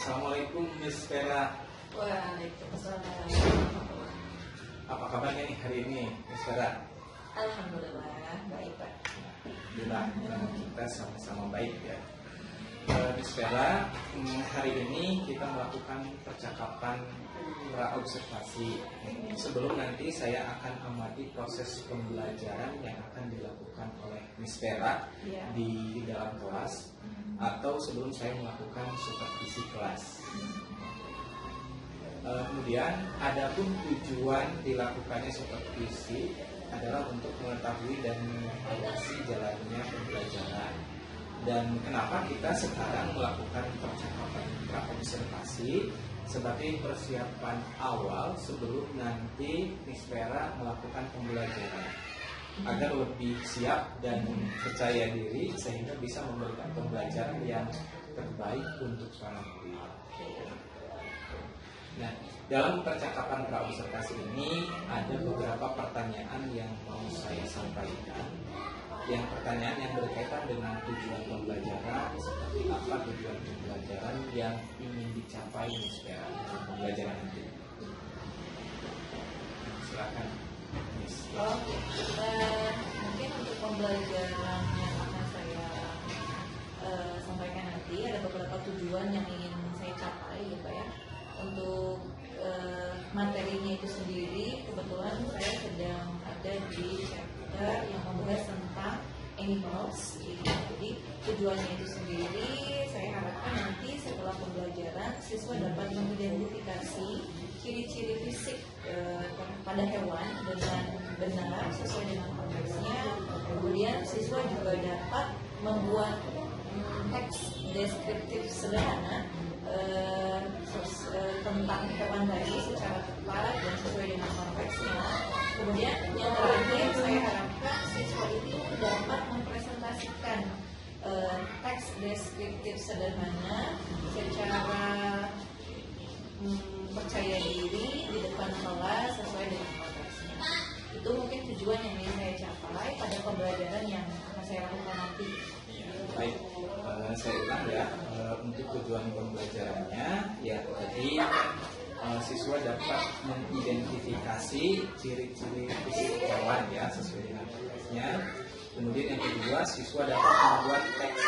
Assalamualaikum Miss Vera. Waalaikumsalam. Apa kabarnya nih hari ini Miss Vera? Alhamdulillah baik Pak. Alhamdulillah kita sama-sama baik ya. Miss Vera, hari ini kita melakukan percakapan pra-observasi. Sebelum nanti saya akan amati proses pembelajaran yang akan dilakukan oleh Miss Vera di dalam kelas, atau sebelum saya melakukan supervisi kelas. Kemudian, adapun tujuan dilakukannya supervisi adalah untuk mengetahui dan mengawasi jalannya pembelajaran. Dan kenapa kita sekarang melakukan percakapan pra-observasi sebagai persiapan awal sebelum nanti Miss Vera melakukan pembelajaran, agar lebih siap dan percaya diri sehingga bisa memberikan pembelajaran yang terbaik untuk para murid. Nah, dalam percakapan pra-observasi ini ada beberapa pertanyaan yang mau saya sampaikan. Yang pertanyaan yang berkaitan dengan tujuan pembelajaran, seperti apa tujuan pembelajaran yang ingin dicapai Miss Vera dalam pembelajaran nanti. Silakan Miss. Mungkin untuk pembelajaran yang akan saya sampaikan nanti ada beberapa tujuan yang ingin saya capai ya Pak ya. Untuk materinya itu sendiri, kebetulan saya sedang ada di chapter yang membahas tentang animals. Jadi tujuannya itu sendiri saya harapkan nanti setelah pembelajaran siswa dapat mengidentifikasi ciri-ciri fisik pada hewan dengan benar sesuai dengan konteksnya. Kemudian siswa juga dapat membuat teks deskriptif sederhana tentang hewan tadi secara tepat dan sesuai dengan konteksnya. Kemudian yang terakhir saya harapkan siswa itu dapat mempresentasikan teks deskriptif sederhana secara percaya diri di depan kelas sesuai dengan konteksnya. Itu mungkin tujuan yang ingin saya capai pada pembelajaran yang akan saya lakukan nanti. Baik, saya ulang ya. Untuk tujuan pembelajarannya, ya tadi siswa dapat mengidentifikasi ciri-ciri fisik hewan ya sesuai dengan konteksnya. Kemudian yang kedua, siswa dapat membuat teks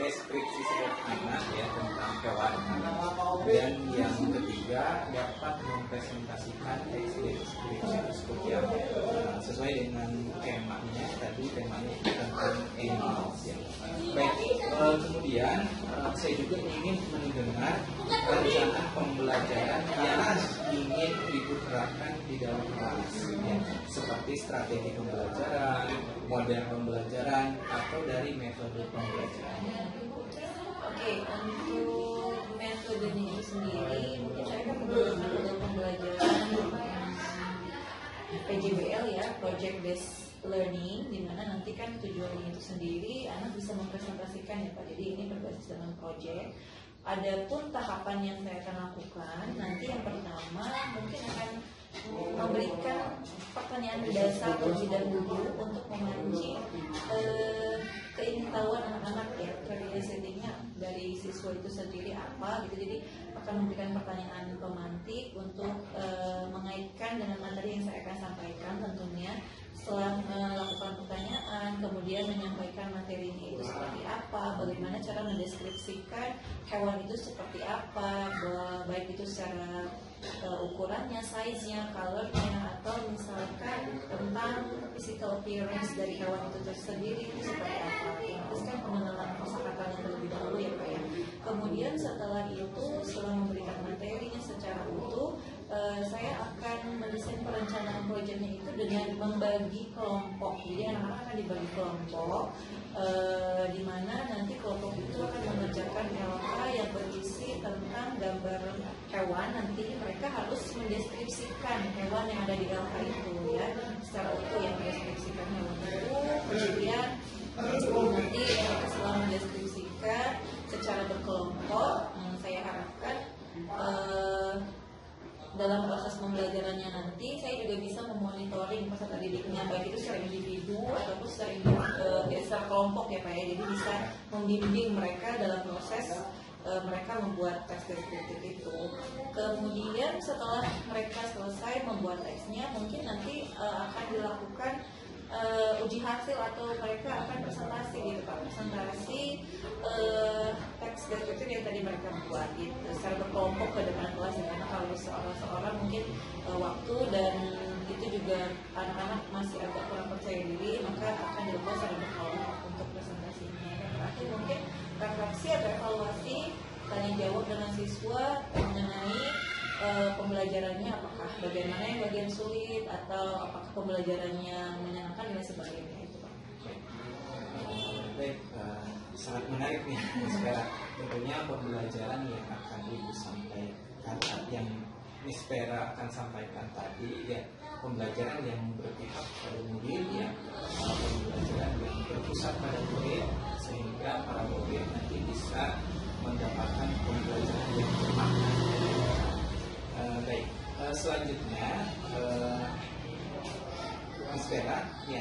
deskripsi sederhana ya tentang hewan. Dan yang ketiga, dapat mempresentasikan teks deskripsi seperti apa sesuai dengan temanya tadi, temanya tentang animals ya. Baik, kemudian saya juga ingin mendengar rencana pembelajaran yang ingin Ibu terapkan di dalam kelas ya, seperti strategi pembelajaran, model pembelajaran, atau dari metode pembelajaran. Oke, untuk metodenya itu sendiri mungkin saya akan menggunakan metode pembelajaran PJBL ya, Project Based Learning, di mana nanti kan tujuannya itu sendiri anak bisa mempresentasikan ya Pak. Jadi ini berbasis dengan project. Adapun tahapan yang saya akan lakukan nanti, yang pertama mungkin akan memberikan pertanyaan dasar terlebih dahulu untuk memancing keingintahuan anak-anak ya, curiosity-nya dari siswa itu sendiri apa gitu. Jadi akan memberikan pertanyaan pemantik untuk mengaitkan dengan materi yang saya akan sampaikan tentunya. Setelah melakukan pertanyaan, kemudian menyampaikan materinya itu seperti apa, bagaimana cara mendeskripsikan hewan itu seperti apa, baik itu secara ukurannya, size-nya, color-nya, atau misalkan tentang physical appearance dari hewan itu tersendiri itu seperti apa. Terus kan pengenalan kosakatanya terlebih dahulu ya Pak ya. Kemudian setelah itu, setelah memberikan materinya secara utuh, saya akan mendesain perencanaan proyeknya itu dengan membagi kelompok. Jadi anak-anak akan dibagi kelompok, di mana nanti kelompok itu akan mengerjakan LK yang berisi tentang gambar hewan. Nanti mereka harus mendeskripsikan hewan yang ada di LK itu ya, secara utuh, yang mendeskripsikan hewan itu. Kemudian nanti mereka setelah mendeskripsikan secara berkelompok, saya harapkan dalam proses pembelajarannya nanti saya juga bisa memonitoring peserta didiknya, baik itu secara individu ataupun secara kelompok ya Pak ya. Jadi bisa membimbing mereka dalam proses mereka membuat teks deskriptif itu. Kemudian setelah mereka selesai membuat teksnya, mungkin nanti akan dilakukan uji hasil atau mereka akan presentasi gitu Pak, presentasi teks deskriptif yang tadi mereka buat gitu secara berkelompok ke depan kelas ya. Karena kalau seorang mungkin waktu dan itu juga anak-anak masih agak kurang percaya diri, maka akan dilakukan secara berkelompok untuk presentasinya. Dan terakhir mungkin refleksi atau evaluasi, tanya jawab dengan siswa mengenai pembelajarannya, apakah bagaimana yang bagian sulit atau apakah pembelajarannya menyenangkan dan sebagainya itu Pak. Baik, sangat menarik nih sekarang. Tentunya pembelajaran yang akan Ibu sampaikan, yang Miss Vera akan sampaikan tadi ya, pembelajaran yang berpihak pada murid ya, pembelajaran yang berpusat pada murid sehingga para murid nanti bisa mendapatkan pembelajaran yang bermakna. Baik, selanjutnya Miss Vera ya,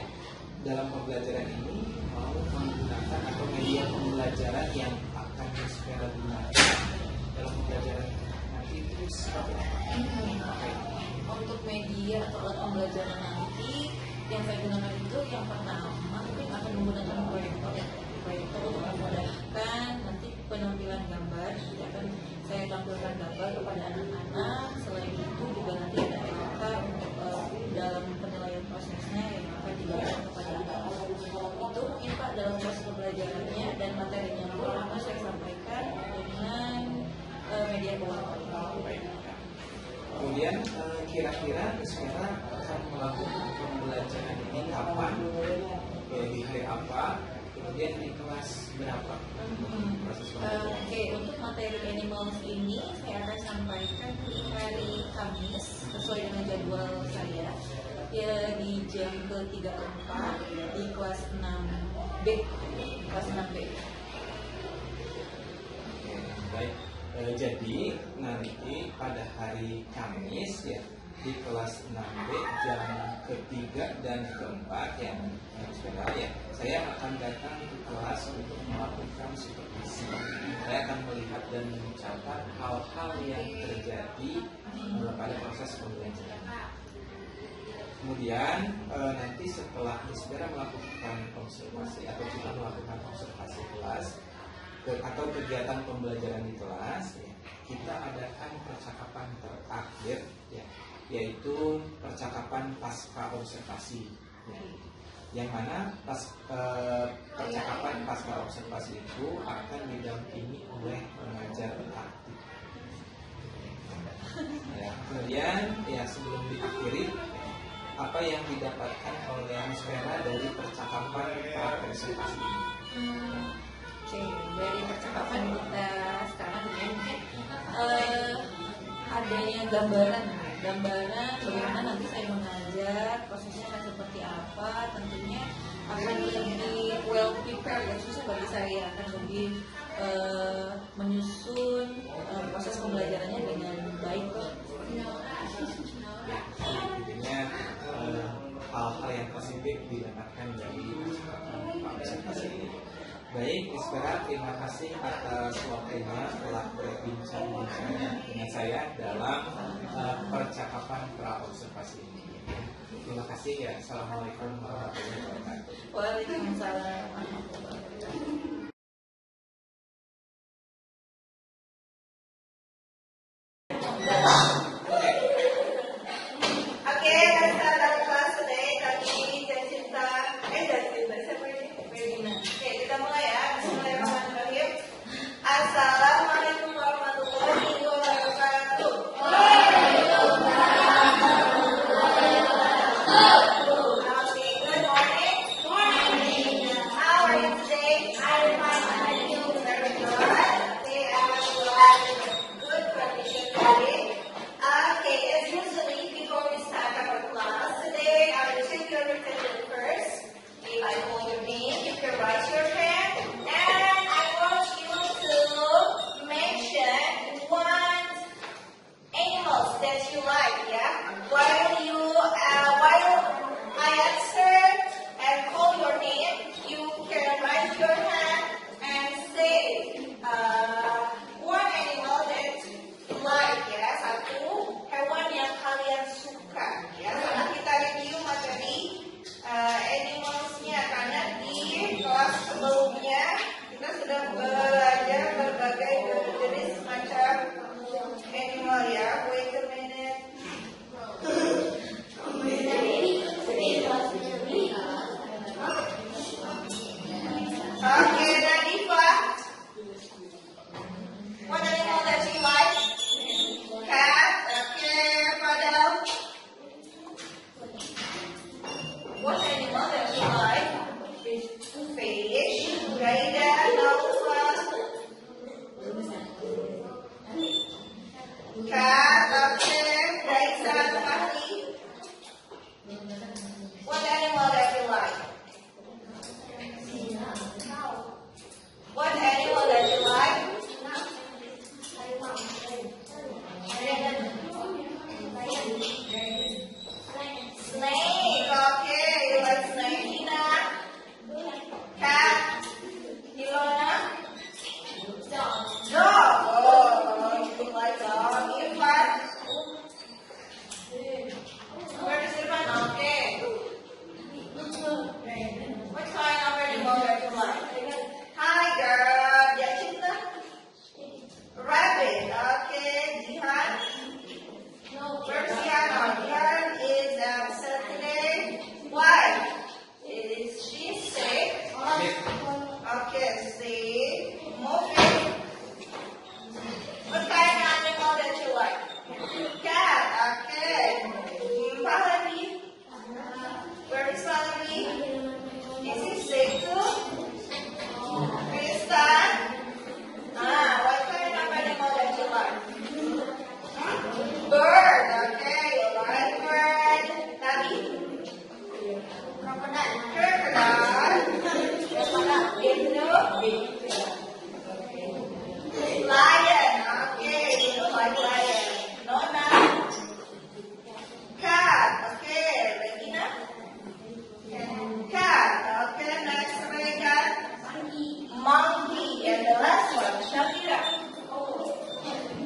dalam pembelajaran ini mau menggunakan atau media pembelajaran yang akan Miss Vera gunakan dalam pembelajaran nanti itu seperti apa? Untuk media atau alat pembelajaran nanti yang saya gunakan itu yang pertama mungkin akan menggunakan proyektor untuk memudahkan nanti penampilan gambar. Jadi akan saya tampilkan gambar kepada anak-anak. Selain itu juga nanti ada PKK untuk dalam penilaian prosesnya yang akan diberikan kepada anak-anak. Itu mungkin Pak dalam proses pembelajarannya, dan materinya pun akan saya sampaikan dengan media PowerPoint. Kemudian kira-kira sekarang akan melakukan pembelajaran ini kapan? Di hari apa? Kemudian di kelas berapa? Proses pembelajaran. Oke, untuk materi animals ini saya akan sampaikan di hari Kamis sesuai dengan jadwal saya. Ya, di jam ke-3-4 di kelas 6B. Kelas 6B. Baik. Jadi nanti pada hari Kamis ya di kelas 6B jam ketiga dan keempat ya, saya akan datang ke kelas untuk melakukan supervisi. Saya akan melihat dan mencatat hal-hal yang terjadi pada proses pembelajaran. Kemudian nanti setelah Miss Vera melakukan observasi atau kita melakukan observasi kelas atau kegiatan pembelajaran di kelas ya, kita adakan percakapan terakhir ya, yaitu percakapan pasca observasi ya. Yang mana percakapan pasca observasi itu akan didampingi oleh pengajar aktif ya. Kemudian ya, sebelum diakhiri, apa yang didapatkan oleh Miss Vera dari percakapan presentasi ini? Oke, dari percakapan kita sekarang mungkin adanya gambaran bagaimana nanti saya mengajar, prosesnya akan seperti apa. Tentunya akan lebih well prepared ya, khususnya bagi saya akan lebih menyusun proses pembelajarannya dengan baik. Intinya hal-hal yang positif didapatkan dari presentasi ini. Baik, Miss Vera, terima kasih atas waktunya telah berbincang dengan saya dalam percakapan pra-observasi ini. Terima kasih ya. Assalamualaikum warahmatullahi wabarakatuh. Waalaikumsalam warahmatullahi wabarakatuh. How are you today?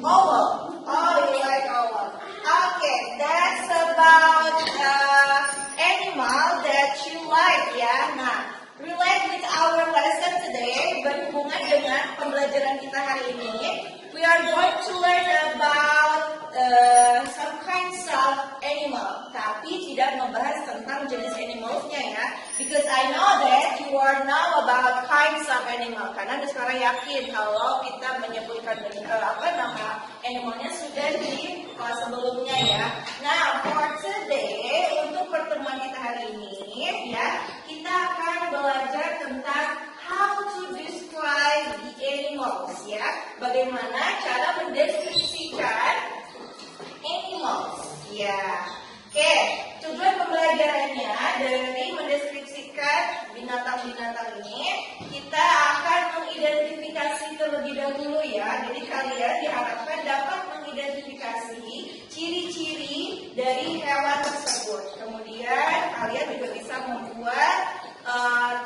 Oval. Oh, you like oval. Okay, that's about animal that you like ya. Nah, relate with our lesson today, berhubungan dengan pembelajaran kita hari ini. We are going to learn about some kinds of animal, tapi tidak membahas tentang jenis animalsnya ya. Because I know that you are know about kinds of animal. Karena sekarang yakin kalau kita menyebutkan nama animalnya sudah di kelas sebelumnya ya. Nah, for today untuk pertemuan kita hari ini ya, kita akan belajar tentang how to describe the animals ya. Bagaimana cara mendeskripsikan animals ya. Oke, tujuan pembelajarannya dari mendeskripsikan binatang-binatang ini, kita akan mengidentifikasi terlebih dahulu ya. Jadi kalian diharapkan dapat mengidentifikasi ciri-ciri dari hewan tersebut. Kemudian kalian juga bisa membuat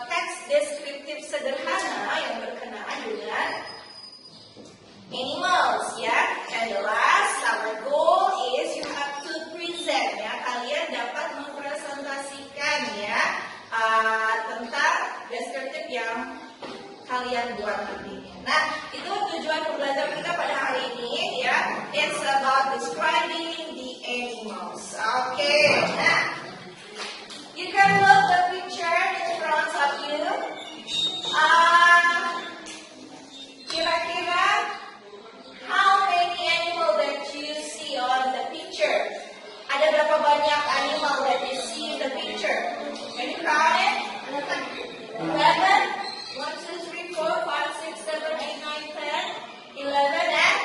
teks deskriptif sederhana yang berkenaan dengan animals ya. And the last, our goal is you have to present ya. Kalian dapat mempresentasikan ya tentang deskriptif yang kalian buat nantinya. Nah, itu tujuan pembelajaran kita pada hari ini ya. It's about describing the animals. Okay. Nah, you can look the picture in front of you. Kira-kira how many animal that you see on the picture? Ada berapa banyak animal that you see in the picture? Can you count it? 11? 1, 2, 3, 4, 5, 6, 7, 8, 9, 10, 11 and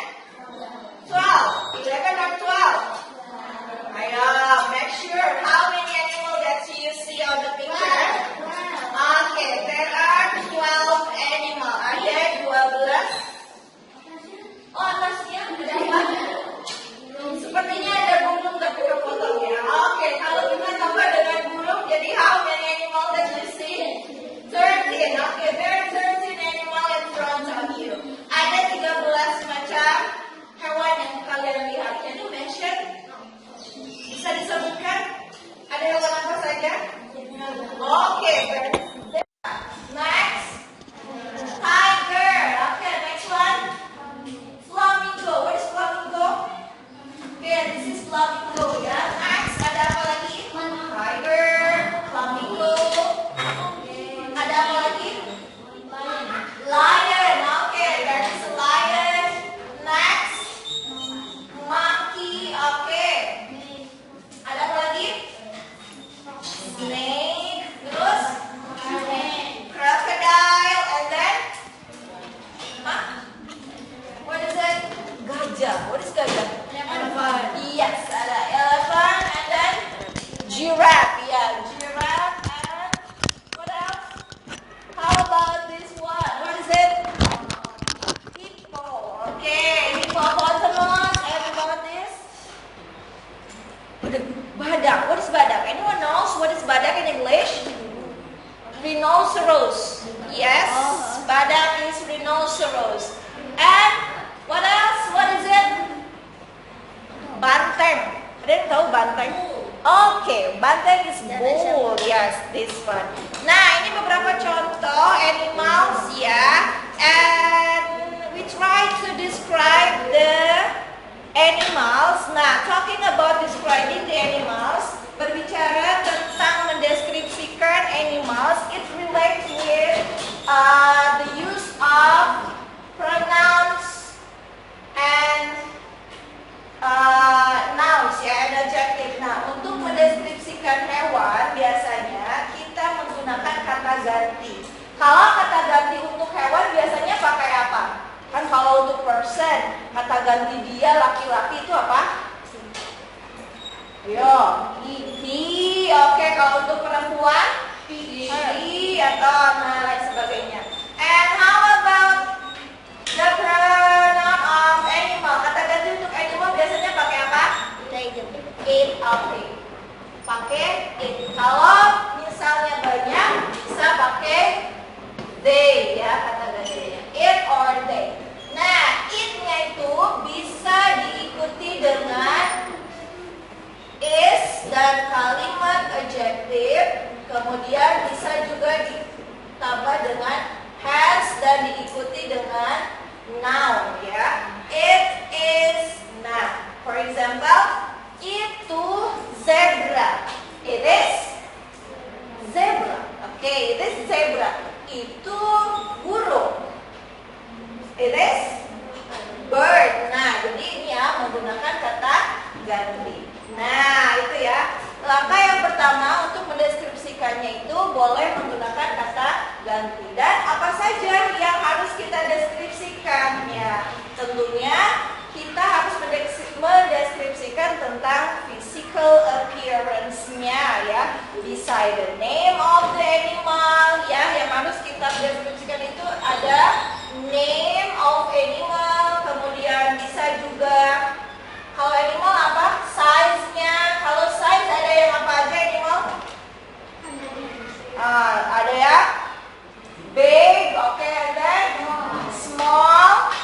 12. 11 or 12? Ayo, make sure how many animal that you see on the picture? Okay, there are 12 animal. Ada 12. Oh, atasnya ada apa? Sepertinya ada burung tapi kepotong ya. Oke, kalau kita tambah dengan burung, jadi how many animal that you see? 13. Oke, there are 13 animal in front of you. Ada 13 macam hewan yang kalian lihat. Can you mention? Bisa disebutkan? Ada hewan apa saja? Oke, next. Tiger. Okay, next one. Flamingo. What is flamingo? Okay, this is flamingo ya. Next, ada apa lagi? Tiger, flamingo. Ada apa lagi? Lion. Okay, that is a lion. Next, monkey. Okay. Ada apa lagi? Snake. Terus? Crocodile. And then? What is it? Gajah. What is gajah? Elephant. Yes, ada elephant and then giraffe. Yeah, giraffe and what else? How about this one? What is it? Hippo. Okay, hippopotamus. Everyone this? Badak. What is badak? Anyone knows what is badak in English? Rhinoceros. Yes, badak is rhinoceros. And what else? What is it? Banteng. Ada yang tahu banteng? Okay, banteng is bull. Yes, this one. Nah, ini beberapa contoh animals ya. And we try to describe the animals. Nah, talking about describing the animals, berbicara tentang mendeskripsikan animals, it relates with the use of pronouns and nouns ya, and adjective. Nah, untuk mendeskripsikan hewan biasanya kita menggunakan kata ganti. Kalau kata ganti untuk hewan biasanya pakai apa? Kan kalau untuk person, kata ganti dia laki-laki itu apa? Yo, he. Oke, kalau untuk perempuan, she atau lain sebagainya. And how about the pronoun of animal? Kata ganti untuk animal biasanya pakai apa? It. Oke. Pakai it. Kalau misalnya banyak bisa pakai they ya kata gantinya. It or they. Nah, it-nya itu bisa beside the name of the animal, ya, yang harus kita deskripsikan itu ada name of animal, kemudian bisa juga kalau animal apa? Size-nya. Kalau size ada yang apa aja animal? Ada ya big, oke, and then small,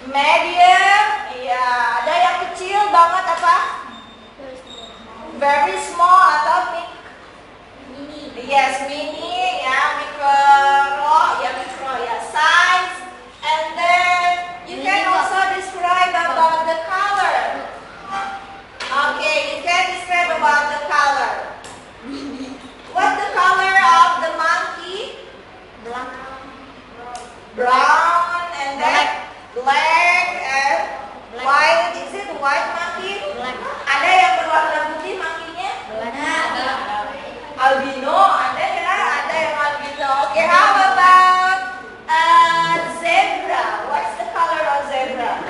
medium, ya, ada yang kecil banget apa? Very small atau mini. Yes, mini, ya, micro, ya, size, and then you can also describe about the color. Okay, you can describe about the color. What's the color of the monkey? Brown, and then black and white. Is it white monkey? Ada yang berwarna putih monkey-nya? Albino, ada ya? Ada yang albino. Okay, how about zebra? What's the color of zebra?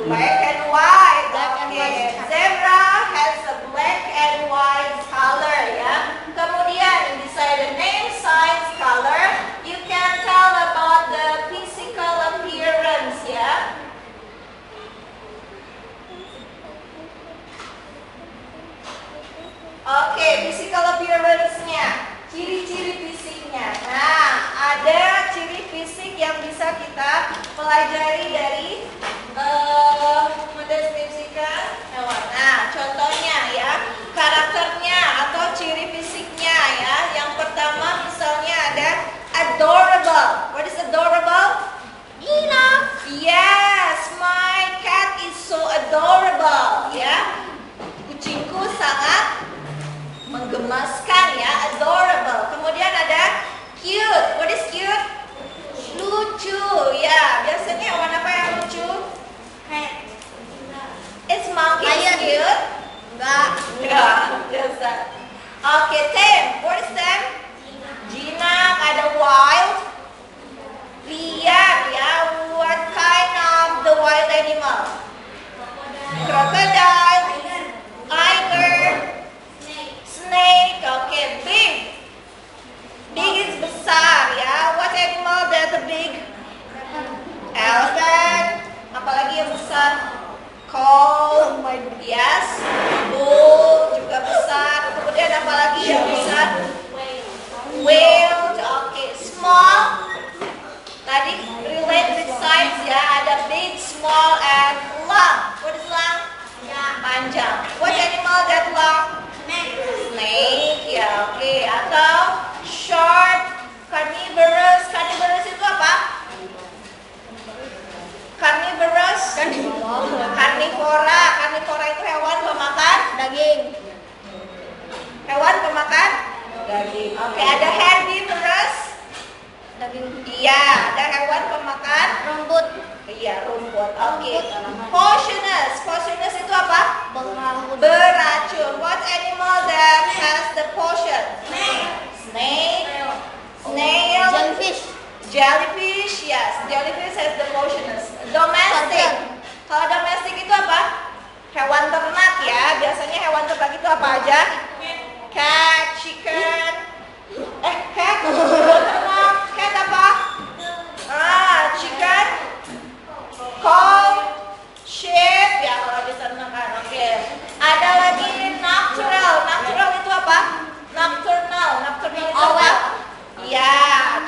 Black and white. Okay, zebra has a black and white color, ya. Kemudian beside the name, size, color, you can tell about the physical appearance, ya. Oke, physical appearance-nya, ciri-ciri fisiknya. Nah, ada ciri fisik yang bisa kita pelajari dari mendeskripsikan hewan. Nah, contohnya ya, karakternya atau ciri fisiknya ya. Yang pertama misalnya ada adorable. What is adorable? Enough. Yes, my cat is so adorable. Ya, kucingku sangat menggemaskan ya, adorable. Kemudian ada cute. What is cute? Lucu. Ya, biasanya hewan apa yang lucu? Is monkey cute? Enggak. Biasa. Oke, tame. What is tame? Jinak. Ada wild. Liar ya. What kind of the wild animal? Crocodile. Tiger. Snake. Oke, big. Big is besar ya. What animal that's big? Elephant. Apalagi yang besar? Cow. Yes. Bull juga besar. Kemudian apalagi yang besar? Whale. Oke, small. Tadi relate with size ya. Ada big, small, and long. What is long? Panjang. What animal that long? Snake, ya, oke. Atau short, carnivorous. Carnivorous itu apa? Carnivorous. Carnivora. Carnivora itu hewan pemakan daging. Hewan pemakan daging. Oke, ada herbivorous. Daging. Iya, ada hewan pemakan rumput. Iya, rumput. Oke. Poisonous. Poisonous itu apa? Beracun. What animal that has the poison? Snake. Snail. Jellyfish. Yes, jellyfish has the poisonous. Domestic. Kalau domestik itu apa? Hewan ternak ya. Biasanya hewan ternak itu apa aja? Cat, chicken. Cat. Ternak. Cat apa? Chicken. Cow, sheep, ya kalau diternakan. Oke. Ada lagi nocturnal. Nocturnal itu apa? Nocturnal. Nocturnal itu apa? Ya,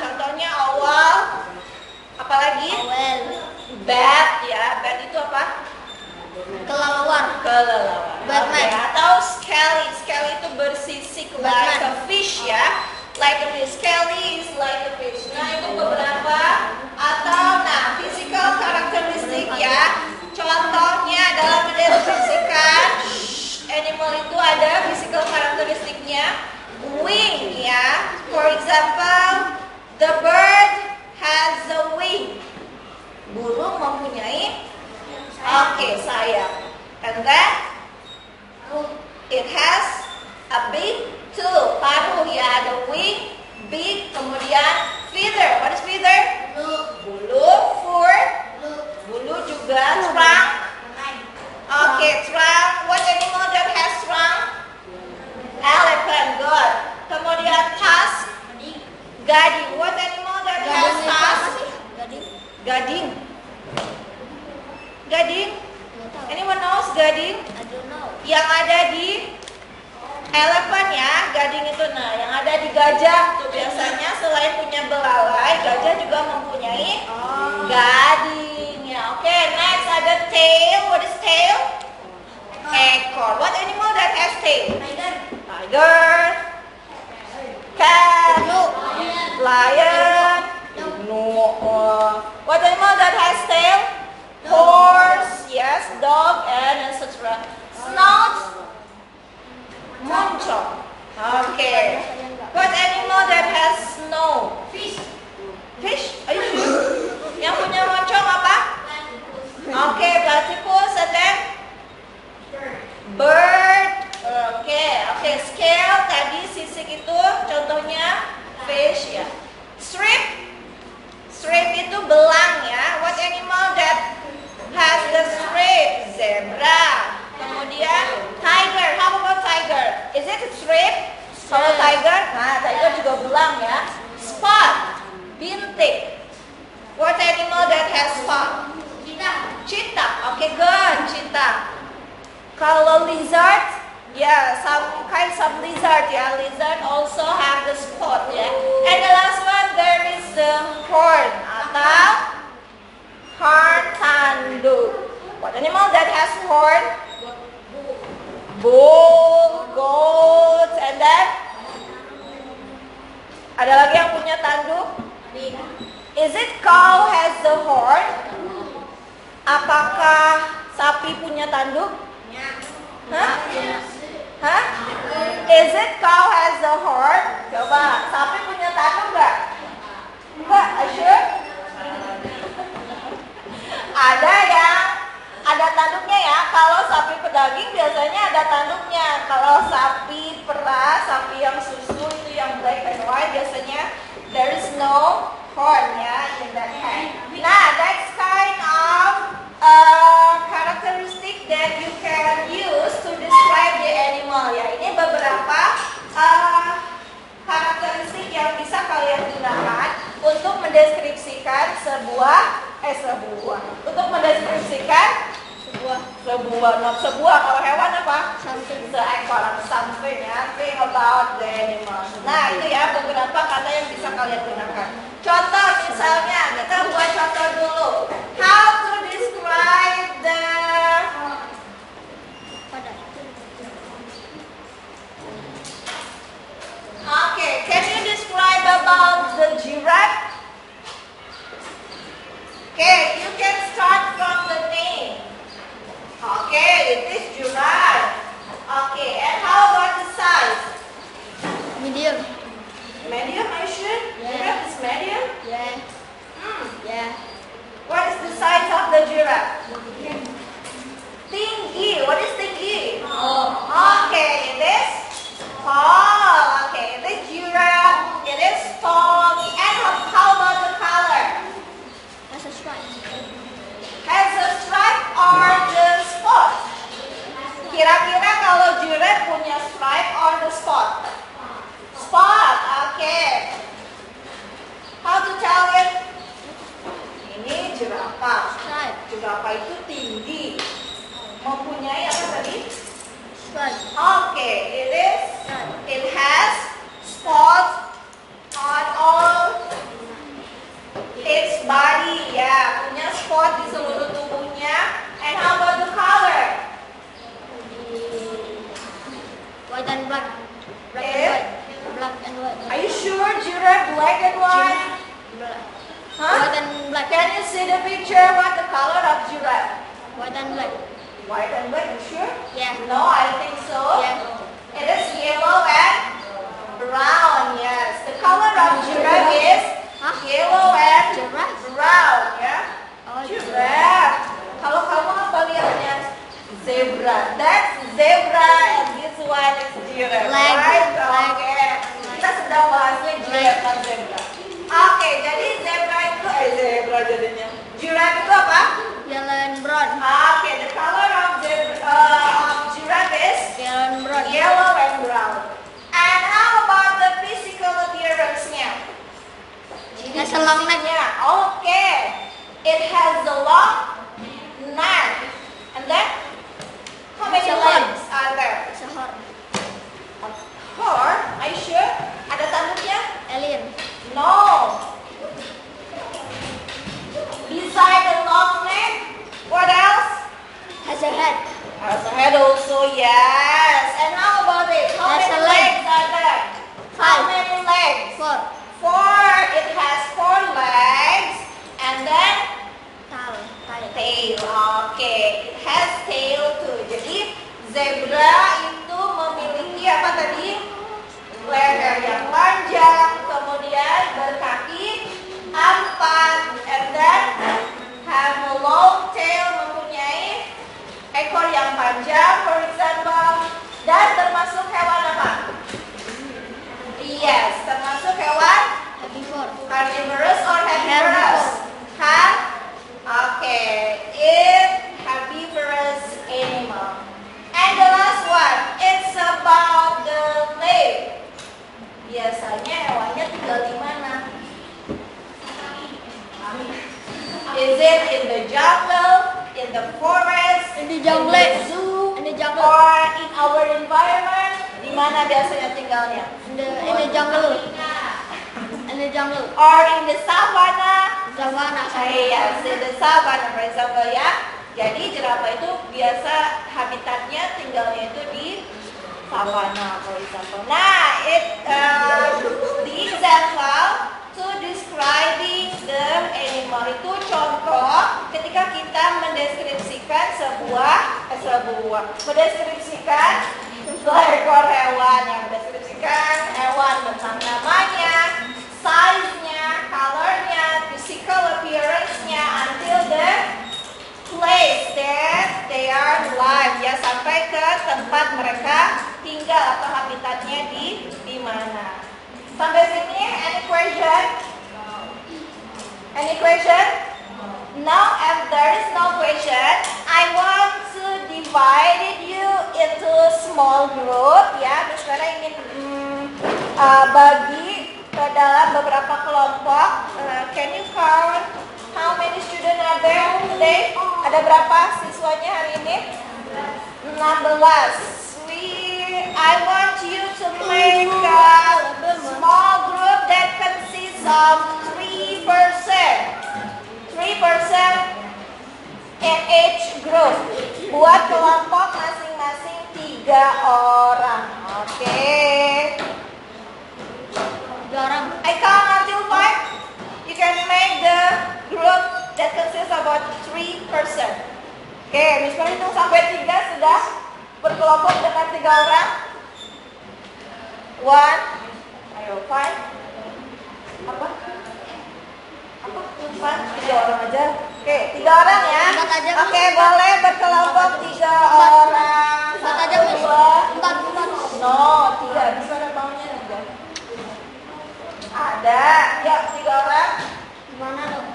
contohnya owl. Apalagi? Bat, ya. Bat itu apa? Kelelawar. Batman. Okay. Atau scaly. Scaly itu bersisik like a fish ya. Like a fish. Scaly is like a fish. Nah, itu beberapa. Atau physical karakteristik ya. Contohnya dalam mendeskripsikan animal itu ada physical karakteristiknya. Wing ya. For example, the bird has a wing. Burung mempunyai sayap. And then it has a big tooth. Paruh ya, ada wing, big, kemudian feather. What is feather? Bulu. Fur. Bulu juga. Trunk. Oke, trunk. What animal that has trunk? Elephant. Good. Gading. What animal that has tusks? Gading. Gading. Anyone knows gading? I don't know. Yang ada di elephant ya, gading itu. Nah, yang ada di gajah tuh biasanya selain punya belalai, gajah juga mempunyai gading ya. Oke, next ada tail. What is tail? Ekor. What animal that has tail? Tiger. Cat. Lion. No. What animal that has tail? Horse. Yes, dog and etc. Snout. Moncong. Okay. What animal that has snow? Fish. Fish? Are you sure? Yang punya moncong apa? Okay, platypus and then bird. Okay, scale tadi sisik itu contohnya fish ya. Strip itu belang ya. What animal that has the strip? Zebra. Kemudian tiger. How about tiger? Is it a strip? Kalau tiger, nah tiger juga belang ya. Spot. Bintik. What animal that has spot? Cheetah. Okay, good. Cheetah. Kalau lizard, yeah, some kinds of lizard, yeah. Lizard also have the spot, yeah. And the last one, there is the horn atau horn tanduk. What animal that has horn? Bull, goat, and then ada lagi yang punya tanduk? Is it cow has the horn? Apakah sapi punya tanduk? Hah? Hah? Is it cow has the horn? Coba, sapi punya tanduk nggak? Enggak, sure? Ada yang ada tanduknya ya. Kalau sapi pedaging biasanya ada tanduknya. Kalau sapi perah, sapi yang susu itu yang black and white biasanya there is no horn ya in that hand. Nah, that's kind of characteristic that you can use to describe the animal ya. Ini beberapa karakteristik yang bisa kalian gunakan untuk mendeskripsikan kalau hewan apa? Seekor atau something ya. Think about the animal. Nah itu ya beberapa kata yang bisa kalian gunakan. Contoh misalnya kita buat contoh dulu. How to describe the Okay, can you describe about the giraffe? Okay, you can start from the name. Okay, it is giraffe. Okay, and how about the size? Medium. Medium, are you sure? Yeah. Giraffe is medium? Yeah. Yeah. What is the size of the giraffe? Tinggi. What is tinggi? Okay, it is tall. Okay, the giraffe, it is tall. And how about the color? That's a stripe. Has a stripe or the spot? Kira-kira kalau giraffe punya stripe or the spot? Spot, okay. How to tell it? Ini jerapah. Stripe. Jerapah itu tinggi. Mempunyai apa tadi? Stripe. Okay, it has spots on all its body. Ya, punya spot di seluruh tubuhnya. And how about the color? White and black. Black and Eh? white. Black and white. Are you sure giraffe black and white? Black. Huh? White and black. Can you see the picture? What the color of giraffe? White and black. White and black, you sure? Yeah. No, I think so. Yeah. It is yellow and brown, yes. The color of giraffe is yellow and Giraffe. brown, ya. Oh, Giraffe. Kalau kamu apa lihatnya? Zebra. That's zebra and this one is giraffe. Leg. Right? Leg. Okay. Kita sedang bahasnya giraffe dan zebra. Oke, jadi zebra itu zebra jadinya. Giraffe itu apa? Yellow and brown. Okay, the color of giraffe is Yellow and brown. yellow and brown. And how about the physical appearance-nya? a head. Has a head also, yes. And how about it? How Has many a leg. legs are there? How Five. many legs? 4. 4. It has 4 legs. And then Tail. tail. Oke, it has tail too. Jadi zebra itu memiliki apa tadi? Leher yang panjang, kemudian berkaki 4, and then have a long tail, mempunyai ekor yang panjang, for example, dan termasuk hewan apa? Yes, termasuk hewan Herbivore. carnivorous or herbivorous? Kan? Oke, it herbivorous animal. And the last one, it's about the leg. Biasanya hewannya tinggal di mana? Is it in the jungle, in the forest, In the jungle. in the zoo, In the jungle. or in our environment? Di mana biasanya tinggalnya? In the jungle. In the jungle. Or in the savannah? Savannah. Yes, in the savannah, for example, ya. Jadi jerapah itu biasa habitatnya tinggalnya itu di savannah, for example. Nah, the example to describing the animal itu contoh ketika kita mendeskripsikan mendeskripsikan seekor hewan, yang mendeskripsikan hewan tentang namanya, size-nya, color-nya, physical appearance-nya, until the place that they are live, ya, sampai ke tempat mereka tinggal atau habitatnya di mana. Sampai sini, any question? Any question? Now, if there is no question, I want to divide you into small group, ya. Terus sekarang ingin bagi ke dalam beberapa kelompok. Can you count how many students are there today? Ada berapa siswanya hari ini? 16. I want you to make a small group that consists of 3%. 3% in each group. Buat kelompok masing-masing 3 orang. Oke. 3 orang. I count until 5. You can make the group that consists about 3%. Oke, Miss Mary hitung sampai 3 sudah berkelompok dengan 3 orang. 1. Ayo, 5. Apa? 3 orang aja. Oke, 3 orang ya. 4 aja, Miss. Oke, boleh berkelompok 3 orang. 4 aja, Miss. 4. No, 3. Miss Mary maunya 3. Ada. Yuk, 3 orang. Mana lo?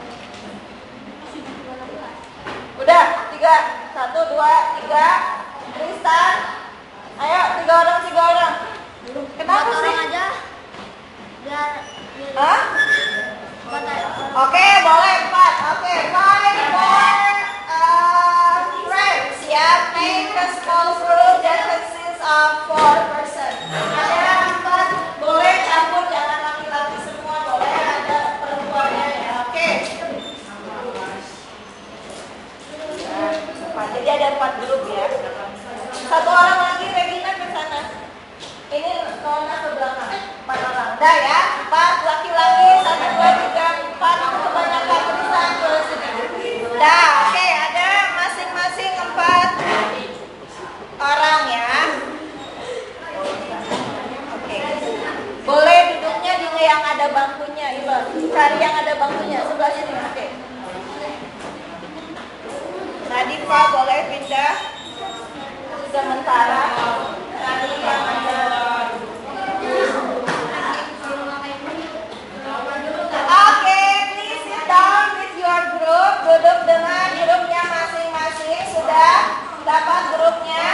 Udah, 3. 1, 2, 3. Tristan. Ayo, 3 orang, 3 orang. Kenapa 4 sih? orang aja. Biar Hah? 4 aja. Oke, boleh 4. Oke, 5 more friends ya. Make a small group that consists of 4%. Ada 4. Boleh campur, jangan laki-laki semua. Boleh ada perempuannya ya. Oke. Jadi ada 4 grup ya. 1 orang lagi, Regina ke sana. Ini Nona ke belakang. 4 orang. Udah ya. 4 laki-laki, 1, 2, 3, 4. Kebanyakan tulisan ke sini. Udah, oke. Ada masing-masing 4 orang ya. Oke. Boleh duduknya di yang ada bangkunya, Ibu. Cari yang ada bangkunya sebelah sini. Oke. Nadifa boleh pindah sementara. Cari yang ada. Oke, please sit down with your group. Duduk dengan grupnya masing-masing. Sudah dapat grupnya?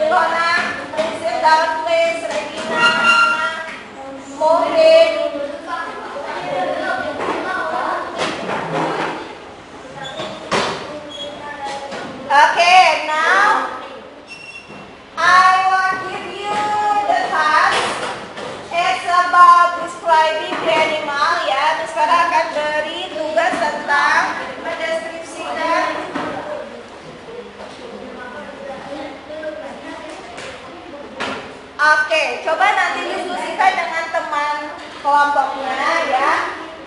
Ilona, please sit down, please. Regina, Mohit. Okay, now I want to give you the task. It's about describing the animal ya. Sekarang akan beri tugas tentang mendeskripsikan coba nanti diskusikan dengan teman kelompoknya ya.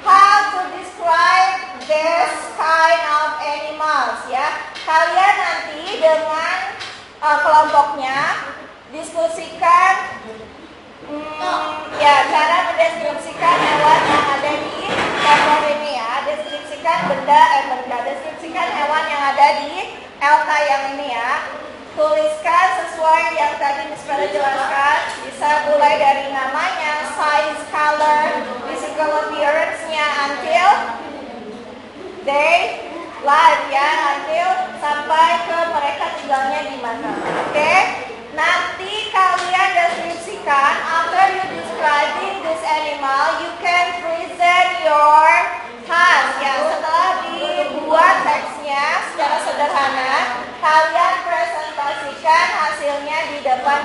How to describe this kind of animals ya. Kalian nanti dengan kelompoknya diskusikan ya cara mendeskripsikan hewan yang ada di gambar ini ya. Deskripsikan deskripsikan hewan yang ada di LK yang ini ya. Tuliskan sesuai yang tadi Miss Vera jelaskan. Bisa mulai dari namanya, size, color, physical appearance-nya until they live ya, until sampai ke mereka tinggalnya di mana. Oke? Nanti kalian deskripsikan. After you describing this animal, you can present your task ya. Setelah dibuat teksnya secara sederhana, kalian presentasikan hasilnya di depan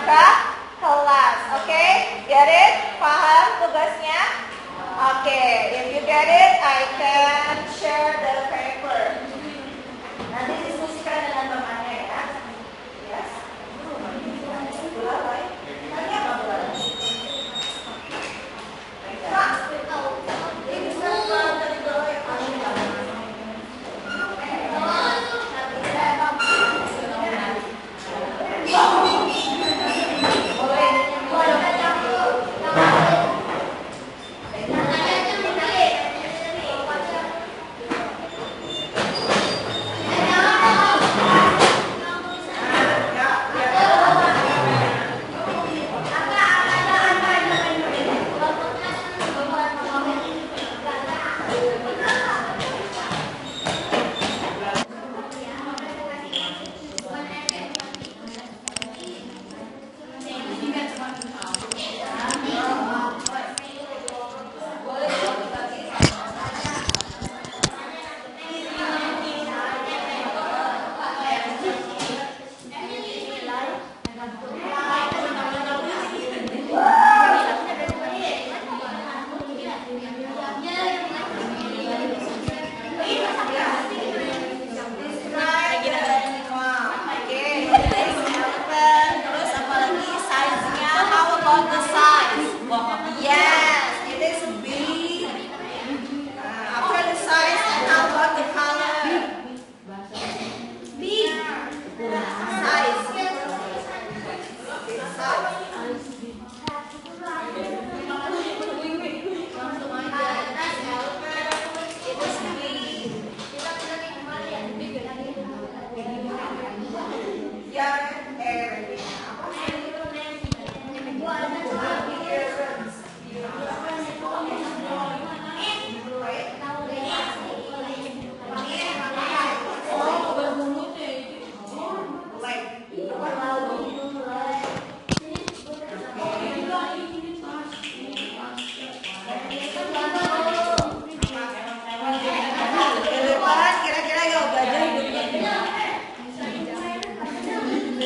kelas. Oke? Get it? Paham tugasnya? Oke, if you get it, I can share the paper. Nanti diskusikan dengan temannya ya. Yes. Tadi apa bulan?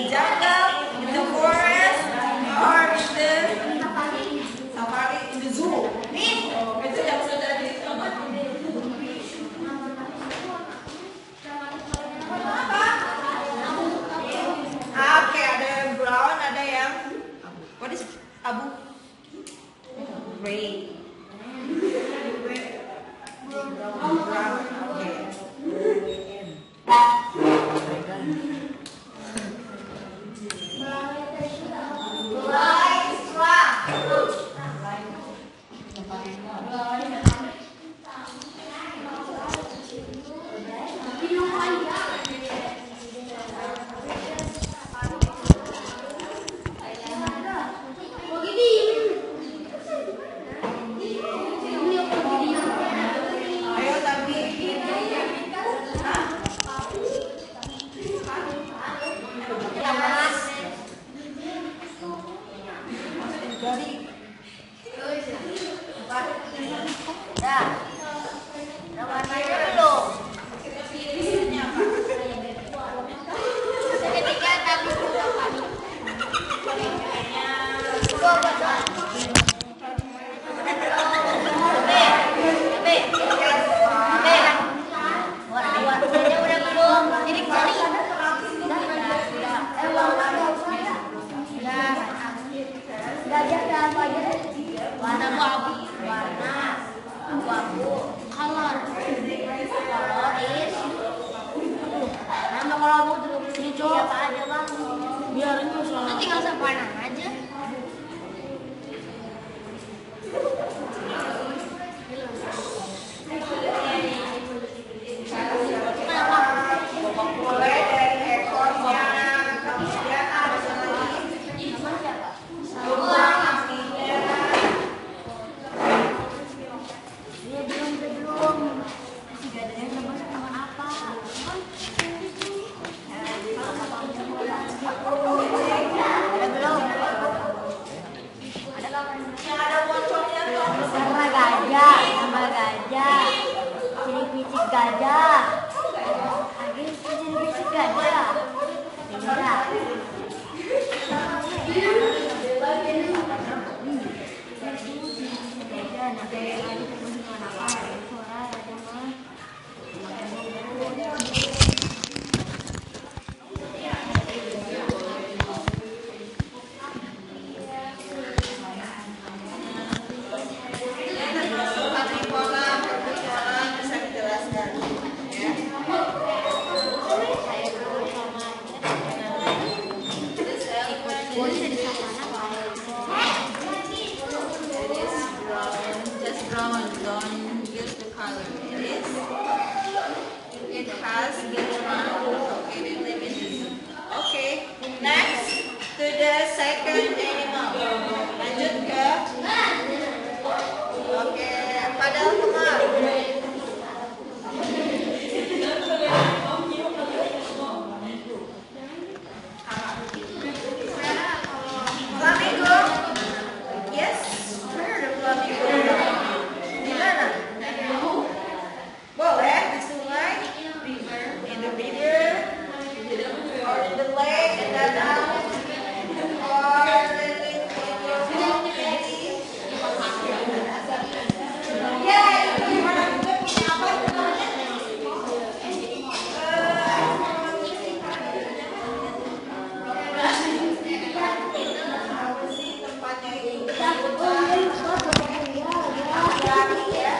Jungle kalau mau duduk di sini siapa aja bang? Biarin tuh soalnya. Tinggal sepanang aja. Mulai dari ekornya, kemudian ada lagi lubang kakinya. Belum. Si gadanya sama sama apa? Ada belum? Ada bocornya tuh. Sama gajah. Ciri-ciri gajah. Lagi ciri-ciri gajah. Tidak. Bisa dijelaskan. Ya. Just brown, don't use the color. It has this one. Okay, then leave it. Okay, next to the second animal. Lanjut ke. Oke, padahal kemar. Flamingo. Yes, where the flamingo? Di mana? Boleh di sungai, in the river, or in the lake, in the danau, or living in your community. Ya, itu gimana juga punya apa itu namanya? Apa sih tempatnya ini? Berani ya.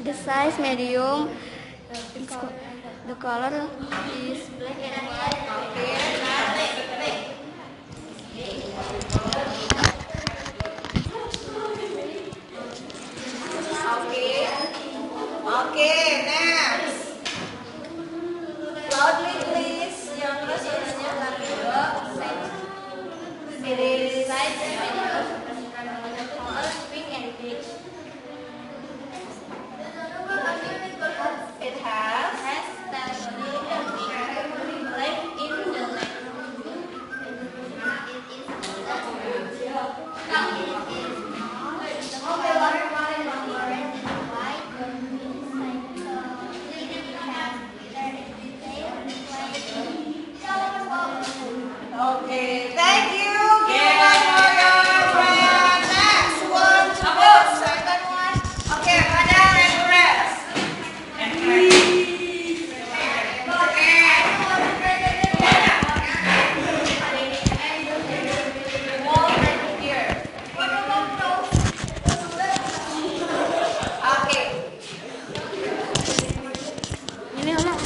The size medium. The color is black and white. Okay, next. Loudly please. Yang keras suaranya flamingo. It is Size medium. The color is pink and beige. it has Has blue and black in the leg. okay. Thank you. Give one more your friend. Next one to the second one. Okay, Fadal and rest. Okay. Ini anak.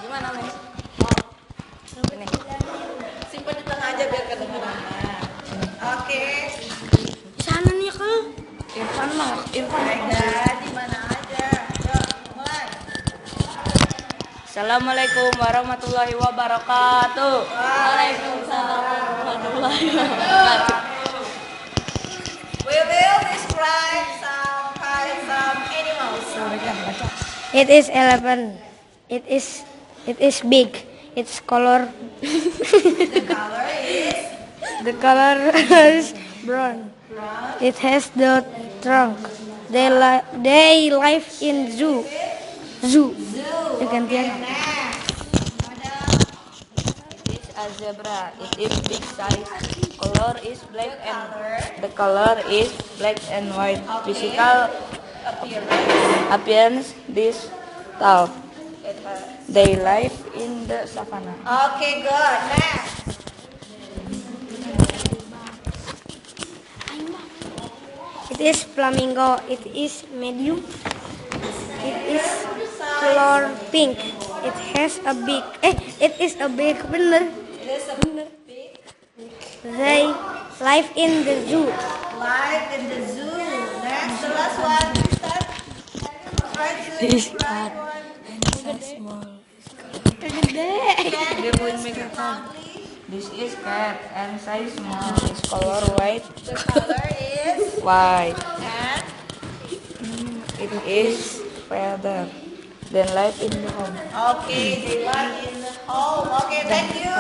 Gimana, Mas? Ini. Simpan di tengah aja biar kedengaran. Oke. Sana nih kan. Irfan mah, Irfan Aida di mana aja. Yuk, mulai. Assalamualaikum warahmatullahi wabarakatuh. Waalaikumsalam warahmatullahi wabarakatuh. We will describe some animals. It is elephant. It is big. Its color. The color is The color is brown. It has the trunk. They live in zoo. Zoo. Gantian. It is a zebra. It is big size. Color is black and the color is black and white. Physical appearance this tall. They live in the savannah. Okay, good. Next. It is flamingo. It is medium. It is color pink. It has a big. It is a big. Bener. It is a big They live in the zoo. live in the zoo. Next, the last one. Tristan. Try to describe one. Dia buat microphone. This is cat and size small. Its color white. The color is White. and It is feather. Then live in the home. okay, they live in the home. Okay, thank you.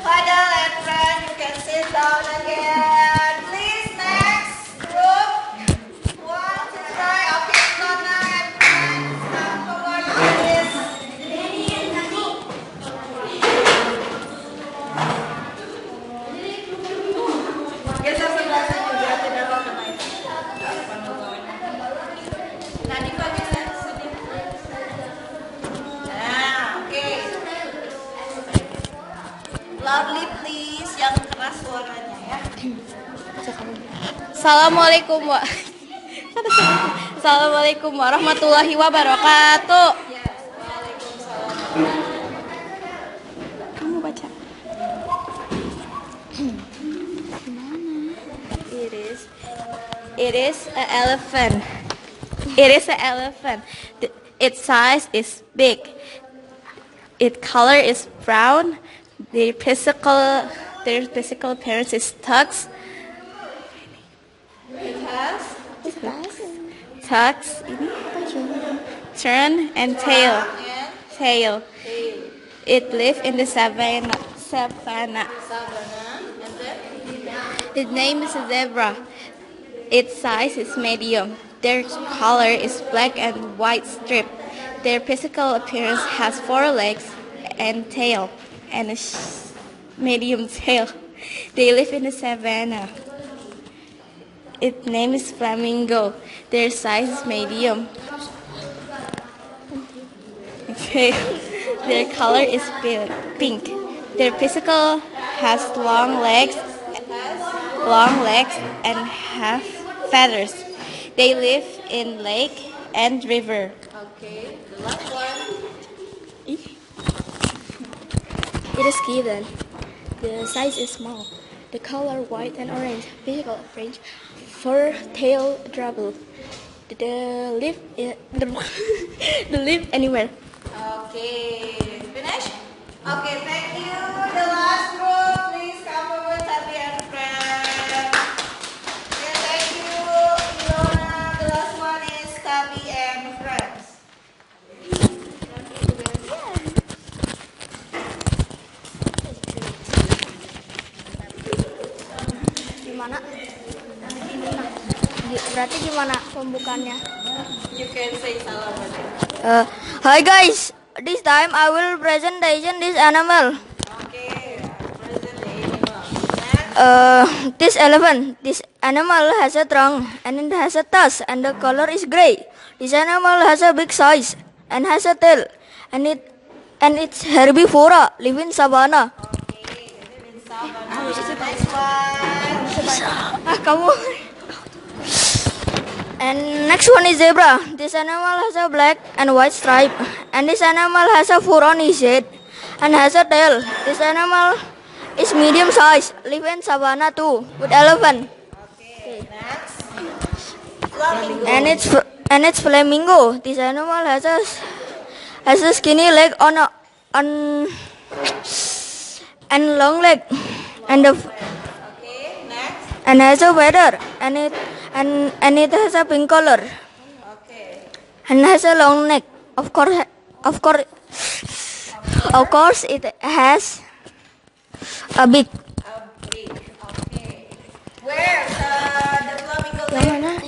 Fadal and friend, you can sit down again. Please, next group. 1, 2, 3. Okay, Lona and friends, come forward, please. Geser sebelah sini biar tidak terlalu Nadi kok geser sini. Nah, oke. Loudly please, yang keras suaranya ya. Assalamualaikum warahmatullahi wabarakatuh. Yes, waalaikumsalam. Kamu baca. It is an elephant. It is an elephant. Its size is big. Its color is brown. Their physical appearance is tucks. It has Tucks. Turn and tail. Tail. It lives in the savannah. savannah, and then Its name is a zebra. Its size is medium. Their color is black and white strip. Their physical appearance has 4 legs and tail and a medium tail. They live in the savannah. Its name is flamingo. Their size is medium. Their color is pink. Their physical has long legs and have feathers. They live in lake and river. Okay, the last one. It is given. The size is small. The color white and orange. Physical appearance fur tail trouble. The live the live anywhere. Okay, finish? Okay, thank you. The last group, please come forward, Tati and friends. Okay, thank you, Ilona. The last one is Tati and friends. Gimana? Berarti gimana pembukaannya? You can say salam. Hi guys, this time I will presentation this animal. Okay, present the animal. This elephant. This animal has a trunk and it has a tusk and the color is gray. This animal has a big size and has a tail and it's herbivora, live in savanna. Okay, next one. Kamu. And next one is zebra. This animal has a black and white stripe and this animal has a fur on his head and has a tail. This animal is medium size, live in savanna too with elephant. Okay, next. Flamingo. And it's flamingo. This animal has a skinny leg and long leg and Okay, next. and has a feather and it has a pink color Okay. and has a long neck. Of course, it has a big. Okay. Where the flamingo live?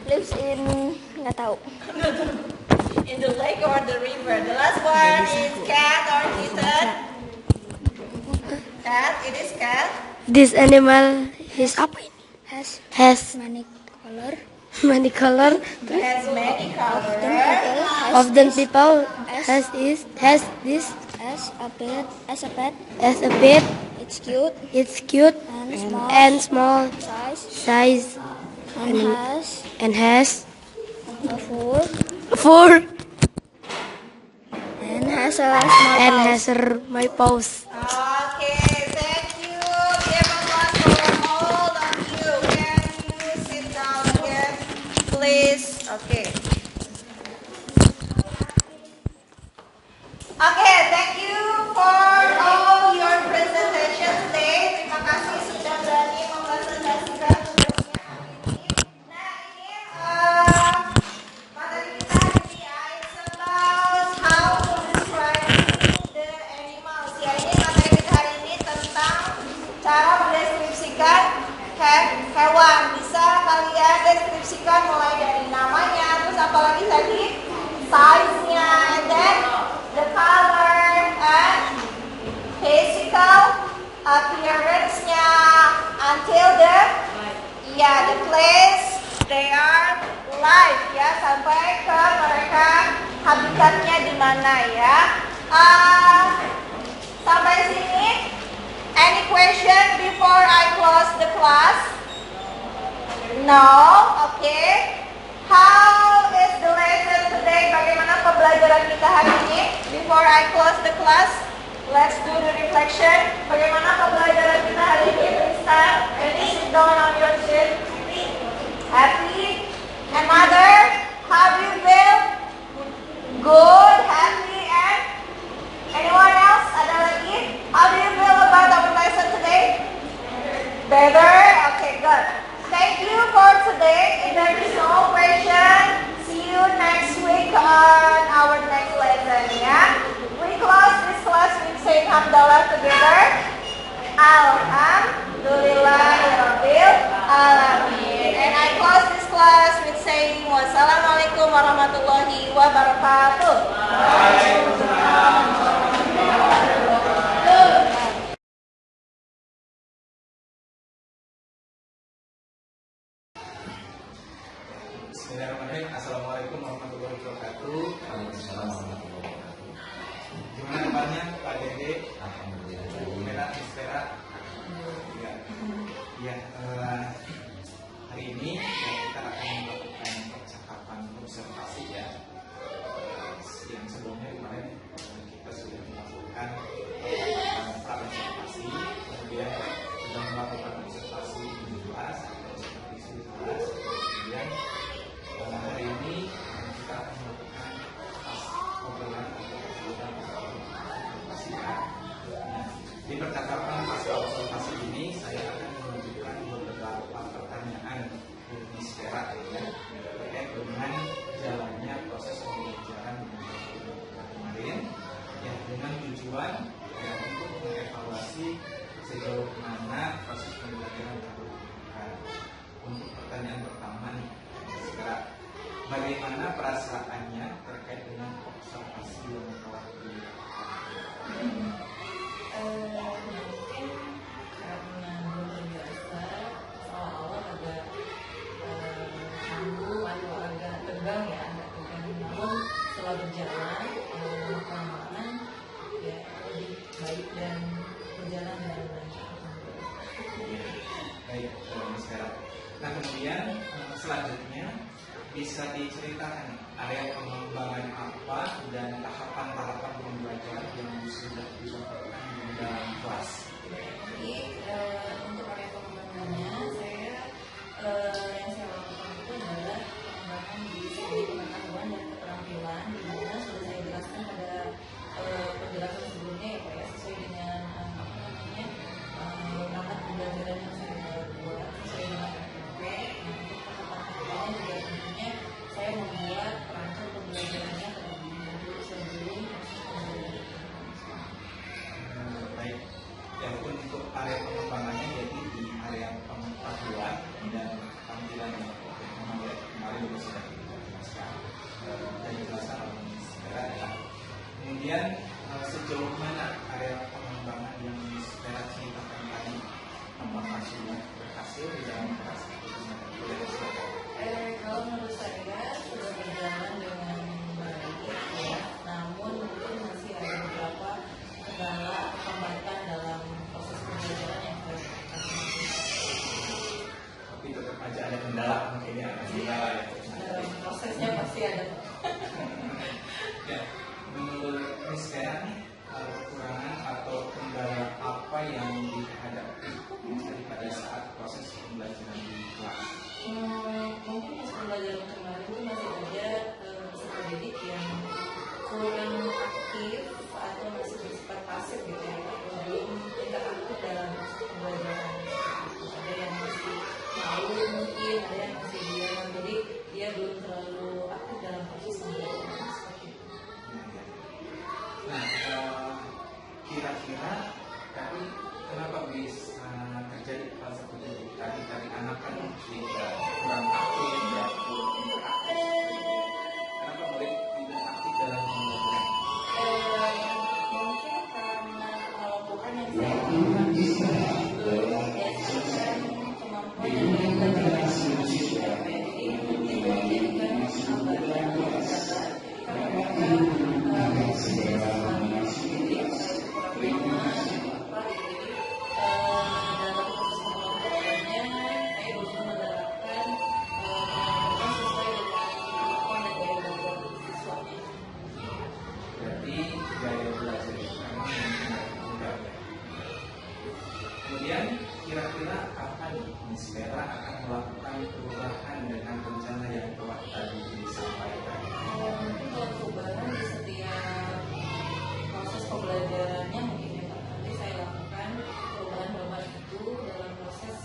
Lives in nggak tahu. In the lake or the river? The last one is cat or kitten. Cat. It is cat. This animal has many color. Many color. Has many colors. Often people has this as a pet. It's cute and small size and has a fur and has my paws. Okay, thank you. Give applause for all of you. Can you sit down again, please? Okay. Okay, thank you for all your presentation today. Terima kasih sudah berani mempresentasikan tugasnya hari ini. Nah, ini materi kita hari ini ya, it's about how to describe the animals. Ya, ini materi kita hari ini tentang cara mendeskripsikan hewan. Bisa kalian deskripsikan mulai dari namanya, terus apalagi tadi size-nya, and then the color and physical appearance-nya until the place they are live ya, sampai ke mereka habitatnya di mana ya. Sampai sini, any question before I close the class? No, okay. How is the lesson today? Bagaimana pembelajaran kita hari ini? Before I close the class, let's do the reflection. Bagaimana pembelajaran kita hari ini? Please stand and sit down on your seat. Happy? And mother, how do you feel? Good, happy, and anyone else? Ada lagi? How do you feel about our lesson today? Better? Okay, good. Thank you for today. If there is no question, see you next week on our next lesson, yeah? We close this class with saying Hamdalah together. Alhamdulillahirabbil alamin. And I close this class with saying wassalamualaikum warahmatullahi wabarakatuh. Bismillahirrahmanirrahim. Assalamualaikum warahmatullahi wabarakatuh. Gimana kabarnya Pak Dede? Alhamdulillah. Vera, ya, hari ini observasi ini saya akan menunjukkan beberapa pertanyaan Bu Miss Vera ya, terkait dengan jalannya proses pembelajaran kemarin ya, dengan tujuan ya, untuk mengevaluasi sejauh mana proses pembelajaran dilakukan. Untuk pertanyaan pertama nih, Miss Vera, bagaimana perasaannya terkait dengan observasi yang telah dilakukan? Mungkin karena belum terbiasa, awal-awal agak canggung atau agak tegang ya, agak tegang. Namun setelah berjalan, kelamaan ya lebih baik dan berjalan dengan lancar. Baik, Miss Vera. Nah, kemudian selanjutnya bisa diceritakan area pengembangan apa dan tahapan-tahapan pembelajaran yang sudah dilakukan di dalam kelas. Jadi untuk area pengembangannya yang saya lakukan itu adalah pengembangan di segi pengetahuan dan keterampilan, di mana sudah saya jelaskan pada penjelasan sebelumnya ya Pak ya, sesuai dengan bakat pembelajaran yang saya buat sesuai dengan RPP. Nah, untuk tahapan-tahapannya juga tentunya saya membuat perancang pembelajarannya terlebih dahulu sebelum proses pembelajaran. Baik, ya untuk area pengembangannya jadi di area pengetahuan dan tampilan yang kemarin juga sudah dijelaskan dan dijelaskan oleh Miss Vera ya. Kemudian sejauh mana area pengembangan yang Miss Vera ceritakan tadi, apakah sudah berhasil di dalam kelas? Kalau menurut saya sudah berjalan dengan baik ya, namun mungkin masih ada beberapa kendala atau hambatan dalam proses pembelajaran yang saya lakukan. Tapi tetap aja ada kendala, mungkin ya ada kendala ya. Dalam prosesnya pasti ada. Ya, menurut Miss Vera nih, kekurangan atau kendala apa yang dihadapi pada saat proses pembelajaran di kelas? Mungkin pas pembelajaran kemarin itu masih ada peserta didik yang kurang aktif atau masih bersifat pasif gitu ya, belum interaktif dalam proses pembelajaran. Ada yang masih malu mungkin, ada yang masih diam, jadi dia belum terlalu aktif dalam proses pembelajaran seperti itu. Nah, kira-kira tapi kenapa bisa terjadi hal seperti itu? Tadi anak kan tidak kurang aktif, tidak kurang interaktif. Kenapa murid tidak aktif dalam pembelajaran? Mungkin karena bukan yang saya lakukan belum membiasakan kemampuan dan belajar siswa. Jadi mungkin menjadikan hambatan kendala. Jadi kalau mereka siswanya sendiri kurang paham apa jadi dalam proses pembelajarannya saya berusaha menerapkan pengetahuan sesuai dengan kemampuan dan gaya belajar siswanya. Berarti gaya belajar itu memang mudah. Kemudian kira-kira kapan Miss Vera akan melakukan perubahan dengan rencana yang telah tadi disampaikan? Mungkin kalau perubahan di setiap proses pembelajarannya mungkin ya Pak, nanti saya lakukan perubahan-perubahan itu dalam proses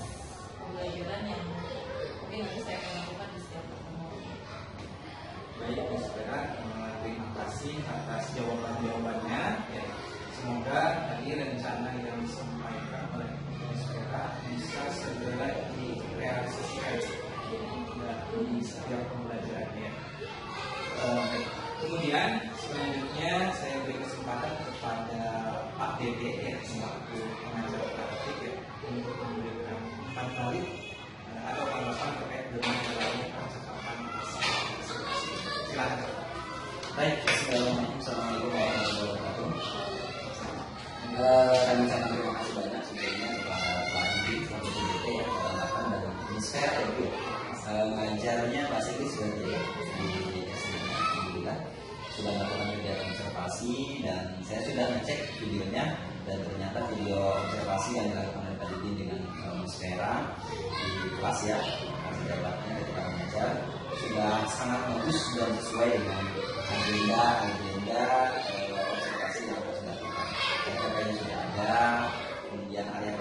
pembelajaran yang mungkin nanti saya akan lakukan di setiap pertemuan. Baik, Miss Vera, terima kasih atas jawaban-jawabannya. Ya, semoga tadi rencana yang disampaikan oleh Miss Vera bisa segera direalisasikan di setiap pembelajarannya. Kemudian selanjutnya saya beri kesempatan kepada Pak Dede ya, selaku pengajar praktik ya, untuk memberikan umpan balik atau tanggapan terkait dengan jalannya percakapan silakan. Baik, assalamualaikum warahmatullahi wabarakatuh. Kami sangat terima kasih banyak sebelumnya kepada Pak Didi selaku PDT yang telah dan Miss Vera itu mengajarnya bahasa Inggris sudah di Alhamdulillah sudah melakukan kegiatan observasi dan saya sudah ngecek videonya dan ternyata video observasi yang dilakukan oleh Pak Didi dengan Miss Vera di kelas ya jawabannya ketika mengajar sudah sangat bagus dan sesuai dengan agenda observasi yang harus dilakukan. Contohnya sudah ada, kemudian area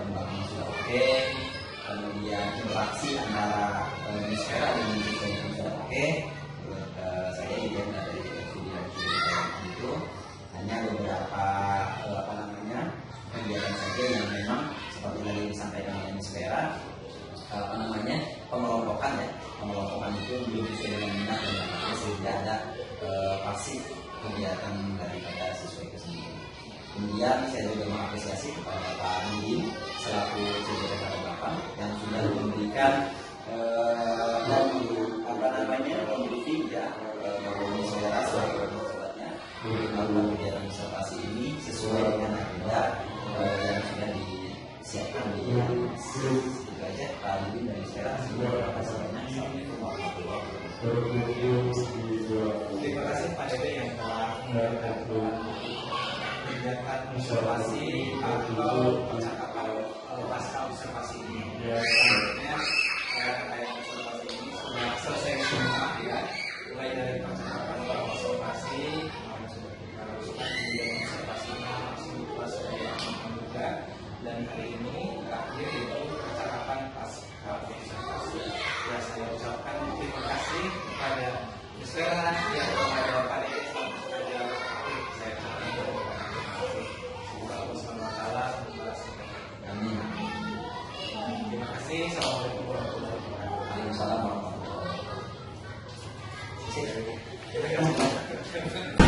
interaksi antara Mispera dengan siswa yang sudah pakai. Saya juga dari video itu hanya beberapa kegiatan saja yang memang seperti tadi disampaikan oleh Mispera, pengelompokan itu belum sesuai dengan minat dan bakatnya sehingga ada pasif kegiatan daripada siswa itu sendiri. Kemudian saya juga mengapresiasi kepada Pak Nudin selaku CJD 8 yang sudah memberikan briefing ya bahwa Mispera sebagai sobatnya melakukan kegiatan observasi ini sesuai dengan agenda yang sudah disiapkan di itu aja Pak Nudin dan Mispera. Terima kasih banyak. Assalamualaikum warahmatullahi wabarakatuh. Terima kasih Pak Dede yang telah kegiatan observasi atau percakapan pasca observasi ini. Selanjutnya rangkaian observasi ini sudah selesai semua ya, mulai dari percakapan observasi yang sudah kita lakukan, kemudian observasinya masih dibahas oleh juga, dan hari ini terakhir itu percakapan pasca observasi. Ya, saya ucapkan terima kasih kepada Mispera yang kepada Pak Dede selaku pengajar. Saya ucapkan terima kasih. Semoga Allah SWT membalas Amin. Terima kasih. Assalamualaikum warahmatullahi wabarakatuh. Waalaikumsalam warahmatullahi wabarakatuh.